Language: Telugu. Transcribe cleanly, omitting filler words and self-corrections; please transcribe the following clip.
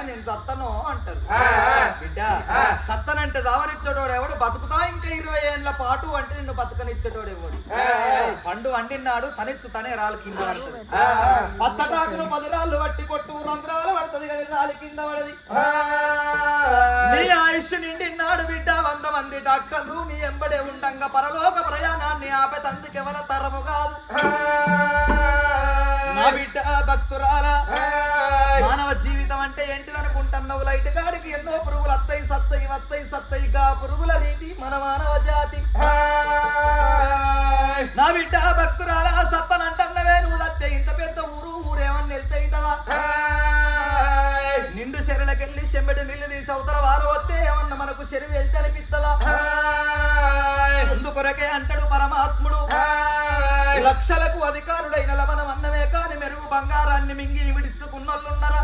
నేను సత్తను అంటారు. బిడ్డ సత్తనంటే దావనిచ్చేటోడు ఎవడు, బతుకుతా ఇంకా 20 ఏళ్ల పాటు అంటే నిన్ను బతుకనిచ్చేటోడు ఎవడు. పండు వండినాడు తనిచ్చు తనే రాళ్ళు కింద పడుతుంది. పచ్చటాకులు 10 రాళ్ళు పట్టి కొట్టు రంధ్రాలు పడుతుంది కదా, రాళ్ళు కింద పడది. నీ ఆయుష్ నిండినాడు బిడ్డ, 100 మంది డాక్టర్లు నీ ఎంబడే ఉండంగా పరలోక ప్రయాణాన్ని ఆపేతందుకు ఎవర తరము కాదు. నా బిడ్డ భక్తురాల, మానవ జీవితం అంటే ఏంటిదనుకుంటున్నావు? లైట్ గాడికి ఎన్నో పురుగులు అత్తయి సత్తయి వత్తయి సత్తయి, గా పురుగుల రీతి మన మానవ జాతి. నా బిడ్డ భక్తురాల, సత్తనంటన్నవే నువ్వు సత్తే, ఇంత పెద్ద ఊరేమని వెళ్తే అవుతుందా? నిండు చెరువులకెళ్ళి చెంబెడు నీళ్లు తీసి అవతల వారం వస్తే ఏమన్నా మనకు చెరువు వెళ్తే అనిపిస్తుందా? అందుకొరకే అంటాడు పరమాత్ముడు, లక్షలకు అధికారుడైన మనం అన్నమే కాని మెరుగు బంగారాన్ని మింగి విడిచుకున్నోళ్ళున్నారా?